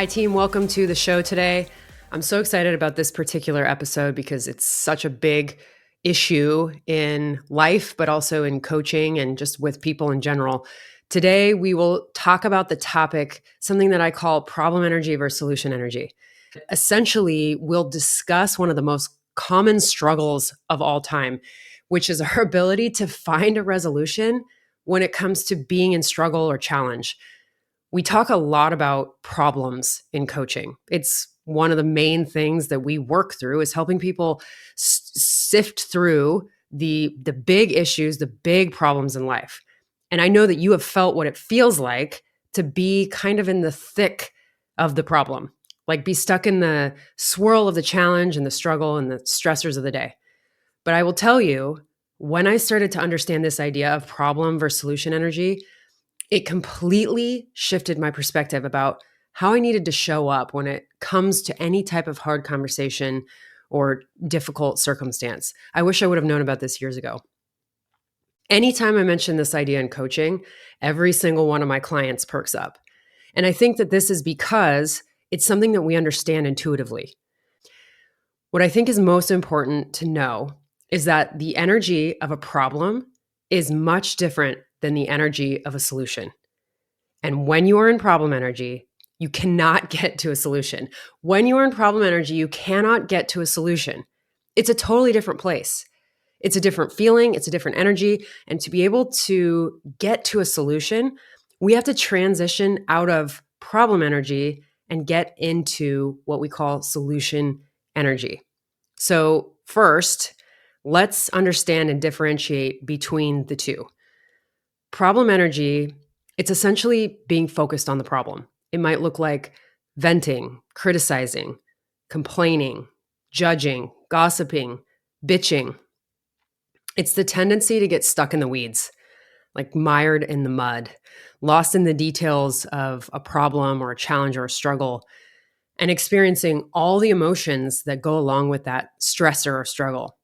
Hi, team. Welcome to the show today. I'm so excited about this particular episode because it's such a big issue in life, but also in coaching and just with people in general. Today, we will talk about the topic, something that I call problem energy versus solution energy. Essentially, we'll discuss one of the most common struggles of all time, which is our ability to find a resolution when it comes to being in struggle or challenge. We talk a lot about problems in coaching. It's one of the main things that we work through is helping people sift through the big issues, the big problems in life. And I know that you have felt what it feels like to be kind of in the thick of the problem, like be stuck in the swirl of the challenge and the struggle and the stressors of the day. But I will tell you, when I started to understand this idea of problem versus solution energy, it completely shifted my perspective about how I needed to show up when it comes to any type of hard conversation or difficult circumstance. I wish I would have known about this years ago. Anytime I mention this idea in coaching, every single one of my clients perks up. And I think that this is because it's something that we understand intuitively. What I think is most important to know is that the energy of a problem is much different than the energy of a solution. And when you are in problem energy, you cannot get to a solution. When you are in problem energy, you cannot get to a solution. It's a totally different place. It's a different feeling. It's a different energy. And to be able to get to a solution, we have to transition out of problem energy and get into what we call solution energy. So first, let's understand and differentiate between the two. Problem energy, it's essentially being focused on the problem. It might look like venting, criticizing, complaining, judging, gossiping, bitching. It's the tendency to get stuck in the weeds, like mired in the mud, lost in the details of a problem or a challenge or a struggle, and experiencing all the emotions that go along with that stressor or struggle.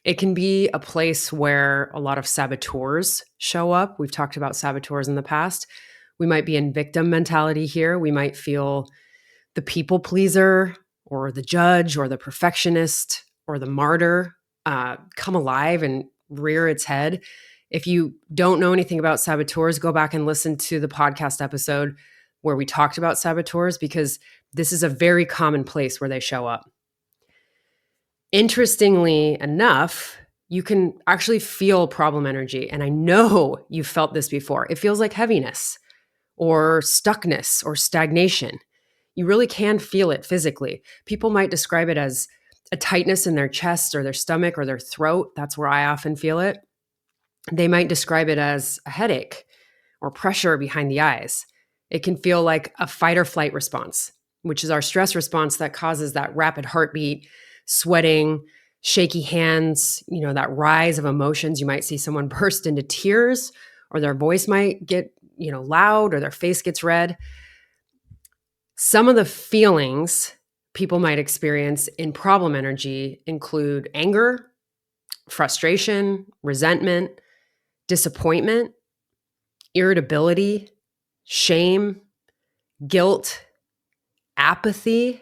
It can be a place where a lot of saboteurs show up. We've talked about saboteurs in the past. We might be in victim mentality here. We might feel the people pleaser or the judge or the perfectionist or the martyr come alive and rear its head. If you don't know anything about saboteurs, go back and listen to the podcast episode where we talked about saboteurs, because this is a very common place where they show up. Interestingly enough, you can actually feel problem energy. And I know you've felt this before. It feels like heaviness or stuckness or stagnation. You really can feel it physically. People might describe it as a tightness in their chest or their stomach or their throat. That's where I often feel it. They might describe it as a headache or pressure behind the eyes. It can feel like a fight or flight response, which is our stress response that causes that rapid heartbeat, sweating, shaky hands, that rise of emotions. You might see someone burst into tears, or their voice might get, loud, or their face gets red. Some of the feelings people might experience in problem energy include anger, frustration, resentment, disappointment, irritability, shame, guilt, apathy,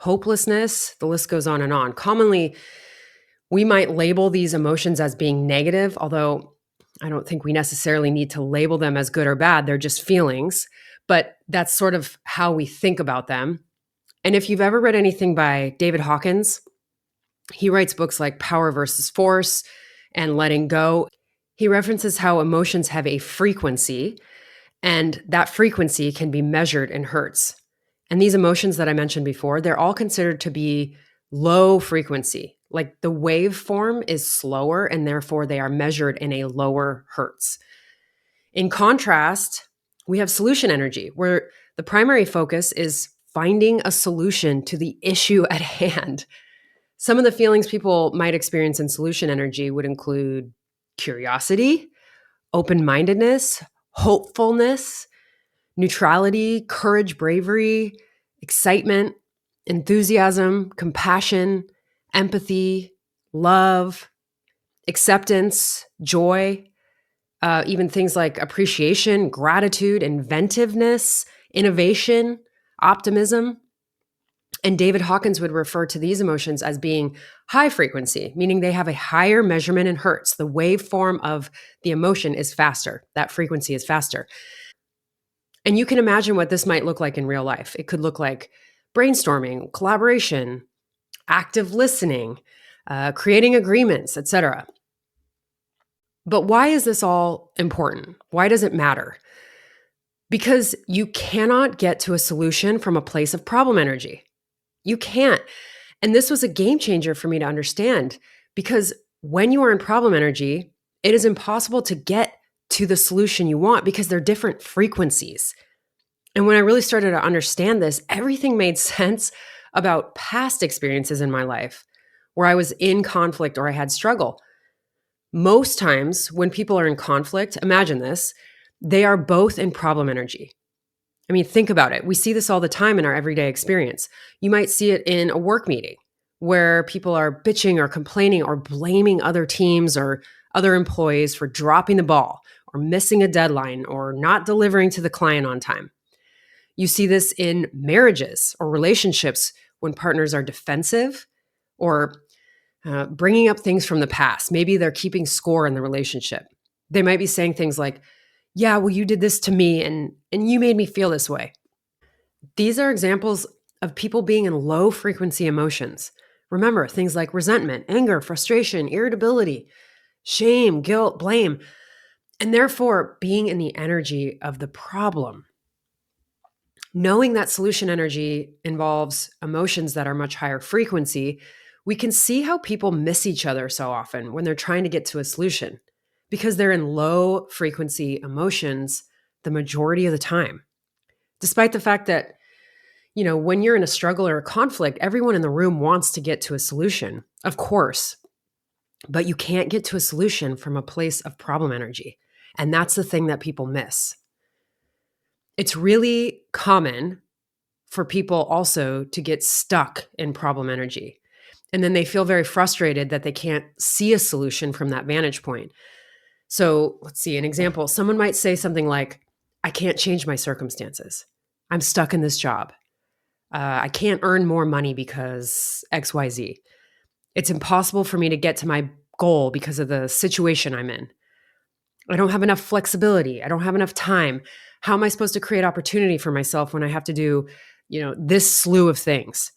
hopelessness. The list goes on and on. Commonly, we might label these emotions as being negative, although I don't think we necessarily need to label them as good or bad. They're just feelings, but that's sort of how we think about them. And if you've ever read anything by David Hawkins, he writes books like Power versus Force and Letting Go. He references how emotions have a frequency, and that frequency can be measured in hertz. And these emotions that I mentioned before, they're all considered to be low frequency. Like the waveform is slower, and therefore they are measured in a lower hertz. In contrast, we have solution energy, where the primary focus is finding a solution to the issue at hand. Some of the feelings people might experience in solution energy would include curiosity, open-mindedness, hopefulness, neutrality, courage, bravery, excitement, enthusiasm, compassion, empathy, love, acceptance, joy, even things like appreciation, gratitude, inventiveness, innovation, optimism. And David Hawkins would refer to these emotions as being high frequency, meaning they have a higher measurement in hertz. The waveform of the emotion is faster. That frequency is faster. And you can imagine what this might look like in real life. It could look like brainstorming, collaboration, active listening, creating agreements, etc. But why is this all important? Why does it matter? Because you cannot get to a solution from a place of problem energy. You can't. And this was a game changer for me to understand, because when you are in problem energy, it is impossible to get to the solution you want because they're different frequencies. And when I really started to understand this, everything made sense about past experiences in my life where I was in conflict or I had struggle. Most times when people are in conflict, imagine this, they are both in problem energy. I mean, think about it. We see this all the time in our everyday experience. You might see it in a work meeting where people are bitching or complaining or blaming other teams or other employees for dropping the ball or missing a deadline or not delivering to the client on time. You see this in marriages or relationships when partners are defensive or bringing up things from the past. Maybe they're keeping score in the relationship. They might be saying things like, yeah, well, you did this to me and you made me feel this way. These are examples of people being in low frequency emotions. Remember, things like resentment, anger, frustration, irritability, shame, guilt, blame, and therefore being in the energy of the problem. Knowing that solution energy involves emotions that are much higher frequency, we can see how people miss each other so often when they're trying to get to a solution because they're in low frequency emotions the majority of the time. Despite the fact that, when you're in a struggle or a conflict, everyone in the room wants to get to a solution, of course, but you can't get to a solution from a place of problem energy. And that's the thing that people miss. It's really common for people also to get stuck in problem energy. And then they feel very frustrated that they can't see a solution from that vantage point. So let's see an example. Someone might say something like, I can't change my circumstances. I'm stuck in this job. I can't earn more money because XYZ. It's impossible for me to get to my goal because of the situation I'm in. I don't have enough flexibility. I don't have enough time. How am I supposed to create opportunity for myself when I have to do, this slew of things?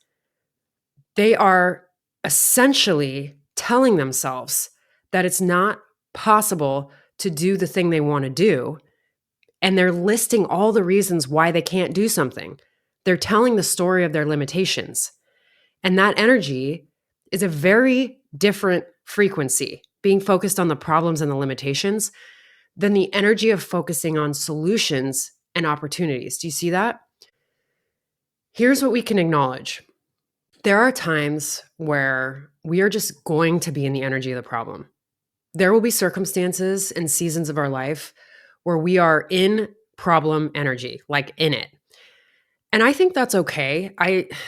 They are essentially telling themselves that it's not possible to do the thing they want to do. And they're listing all the reasons why they can't do something. They're telling the story of their limitations. And that energy is a very different frequency, being focused on the problems and the limitations, than the energy of focusing on solutions and opportunities. Do you see that? Here's what we can acknowledge. There are times where we are just going to be in the energy of the problem. There will be circumstances and seasons of our life where we are in problem energy, like in it. And I think that's okay.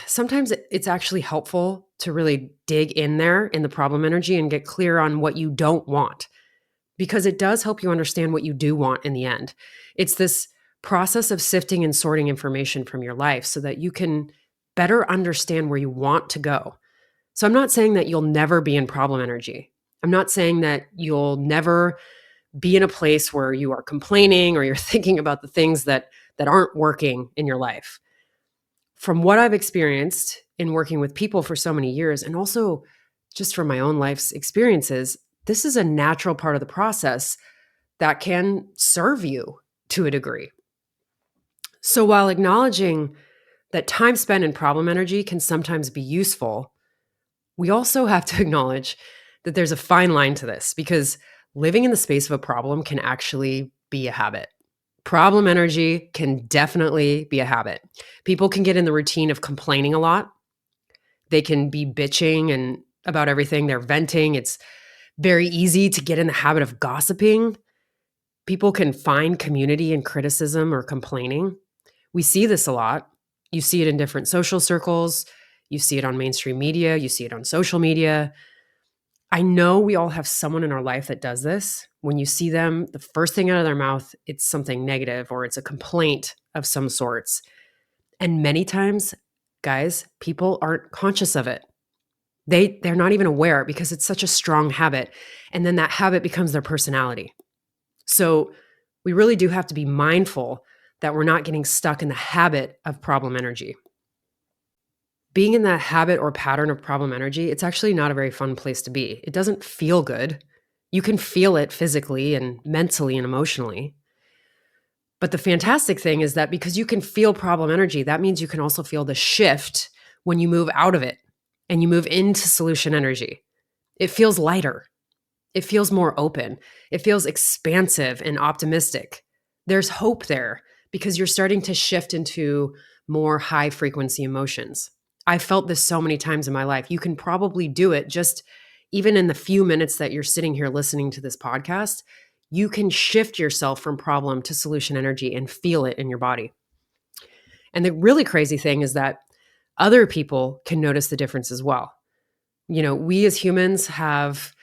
Sometimes it's actually helpful to really dig in there in the problem energy and get clear on what you don't want, because it does help you understand what you do want in the end. It's this process of sifting and sorting information from your life so that you can better understand where you want to go. So I'm not saying that you'll never be in problem energy. I'm not saying that you'll never be in a place where you are complaining or you're thinking about the things that aren't working in your life. From what I've experienced in working with people for so many years, and also just from my own life's experiences, this is a natural part of the process that can serve you to a degree. So while acknowledging that time spent in problem energy can sometimes be useful, we also have to acknowledge that there's a fine line to this, because living in the space of a problem can actually be a habit. Problem energy can definitely be a habit. People can get in the routine of complaining a lot. They can be bitching and about everything. They're venting. It's very easy to get in the habit of gossiping. People can find community in criticism or complaining. We see this a lot. You see it in different social circles. You see it on mainstream media. You see it on social media. I know we all have someone in our life that does this. When you see them, the first thing out of their mouth, it's something negative or it's a complaint of some sorts. And many times, guys, people aren't conscious of it. They're not even aware because it's such a strong habit. And then that habit becomes their personality. So we really do have to be mindful that we're not getting stuck in the habit of problem energy. Being in that habit or pattern of problem energy, it's actually not a very fun place to be. It doesn't feel good. You can feel it physically and mentally and emotionally. But the fantastic thing is that because you can feel problem energy, that means you can also feel the shift when you move out of it and you move into solution energy. It feels lighter. It feels more open. It feels expansive and optimistic. There's hope there because you're starting to shift into more high frequency emotions. I felt this so many times in my life. You can probably do it just even in the few minutes that you're sitting here listening to this podcast. You can shift yourself from problem to solution energy and feel it in your body. And the really crazy thing is that other people can notice the difference as well. We as humans we have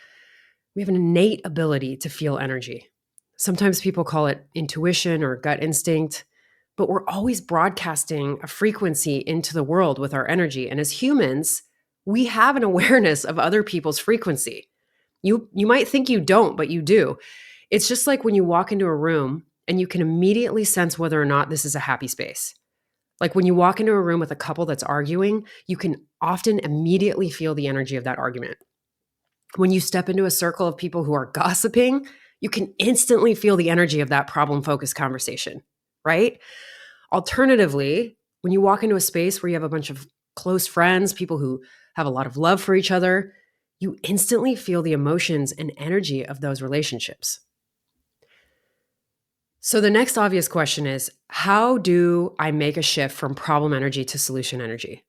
an innate ability to feel energy. Sometimes people call it intuition or gut instinct, but we're always broadcasting a frequency into the world with our energy. And as humans, we have an awareness of other people's frequency. You might think you don't, but you do. It's just like when you walk into a room and you can immediately sense whether or not this is a happy space. Like when you walk into a room with a couple that's arguing, you can often immediately feel the energy of that argument. When you step into a circle of people who are gossiping, you can instantly feel the energy of that problem-focused conversation, right? Alternatively, when you walk into a space where you have a bunch of close friends, people who have a lot of love for each other, you instantly feel the emotions and energy of those relationships. So the next obvious question is, how do I make a shift from problem energy to solution energy?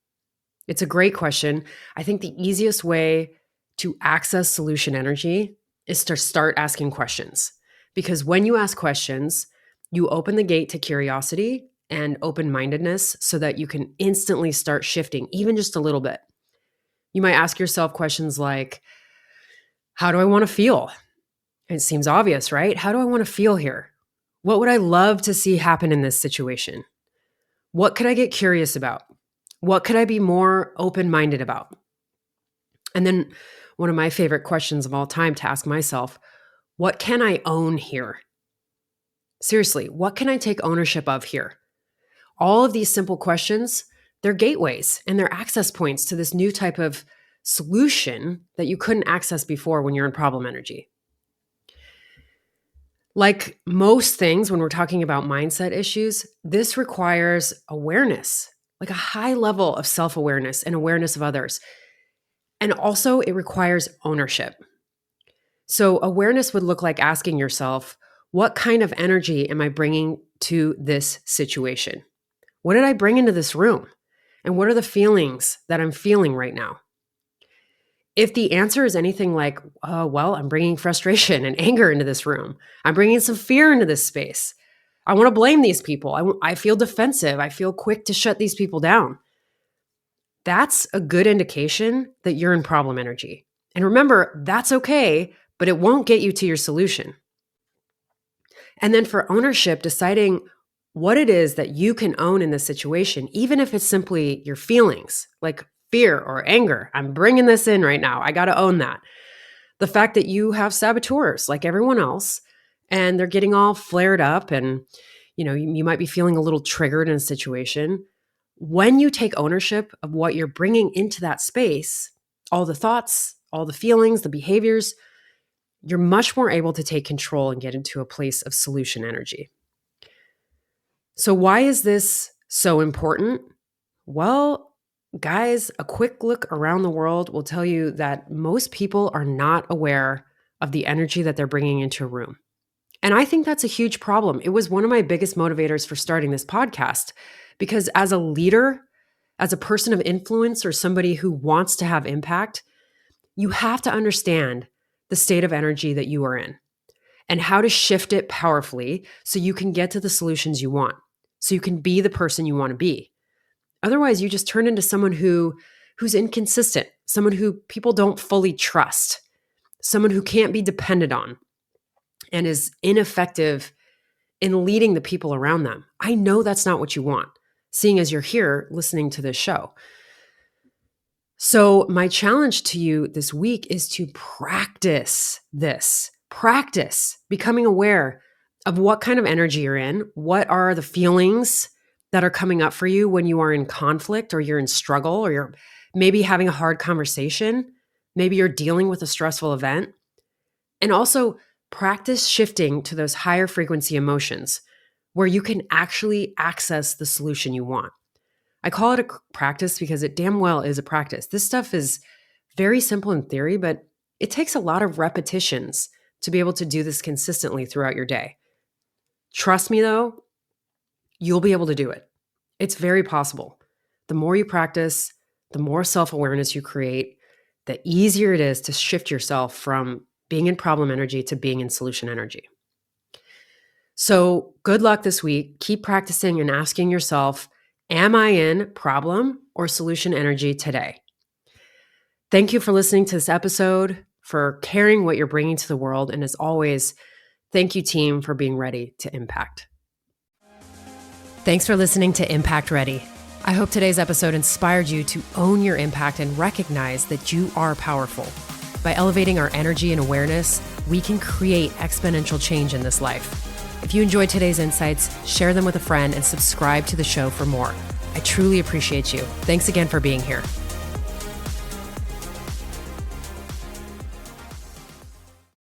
It's a great question. I think the easiest way to access solution energy is to start asking questions. Because when you ask questions, you open the gate to curiosity and open-mindedness so that you can instantly start shifting, even just a little bit. You might ask yourself questions like, how do I want to feel? It seems obvious, right? How do I want to feel here? What would I love to see happen in this situation? What could I get curious about? What could I be more open-minded about? And then one of my favorite questions of all time to ask myself, what can I own here? Seriously, what can I take ownership of here? All of these simple questions, they're gateways and they're access points to this new type of solution that you couldn't access before when you're in problem energy. Like most things, when we're talking about mindset issues, this requires awareness, like a high level of self-awareness and awareness of others. And also, it requires ownership. So, awareness would look like asking yourself, what kind of energy am I bringing to this situation? What did I bring into this room? And what are the feelings that I'm feeling right now? If the answer is anything like, well, I'm bringing frustration and anger into this room, I'm bringing some fear into this space, I want to blame these people, I feel defensive, I feel quick to shut these people down, that's a good indication that you're in problem energy. And remember, that's okay, but it won't get you to your solution. And then for ownership, deciding what it is that you can own in this situation, even if it's simply your feelings, like fear or anger. I'm bringing this in right now. I got to own that. The fact that you have saboteurs like everyone else, and they're getting all flared up and you might be feeling a little triggered in a situation. When you take ownership of what you're bringing into that space, all the thoughts, all the feelings, the behaviors, you're much more able to take control and get into a place of solution energy. So why is this so important? Well, guys, a quick look around the world will tell you that most people are not aware of the energy that they're bringing into a room. And I think that's a huge problem. It was one of my biggest motivators for starting this podcast because as a leader, as a person of influence or somebody who wants to have impact, you have to understand the state of energy that you are in and how to shift it powerfully so you can get to the solutions you want, so you can be the person you want to be. Otherwise, you just turn into someone who's inconsistent, someone who people don't fully trust, someone who can't be depended on and is ineffective in leading the people around them. I know that's not what you want. seeing as you're here listening to this show. So my challenge to you this week is to practice this. Practice becoming aware of what kind of energy you're in. What are the feelings that are coming up for you when you are in conflict or you're in struggle or you're maybe having a hard conversation? Maybe you're dealing with a stressful event. And also practice shifting to those higher frequency emotions where you can actually access the solution you want. I call it a practice because it damn well is a practice. This stuff is very simple in theory, but it takes a lot of repetitions to be able to do this consistently throughout your day. Trust me though, you'll be able to do it. It's very possible. The more you practice, the more self-awareness you create, the easier it is to shift yourself from being in problem energy to being in solution energy. So good luck this week. Keep practicing and asking yourself, am I in problem or solution energy today? Thank you for listening to this episode, for caring what you're bringing to the world. And as always, thank you, team, for being ready to impact. Thanks for listening to Impact Ready. I hope today's episode inspired you to own your impact and recognize that you are powerful. By elevating our energy and awareness, we can create exponential change in this life. If you enjoyed today's insights, share them with a friend and subscribe to the show for more. I truly appreciate you. Thanks again for being here.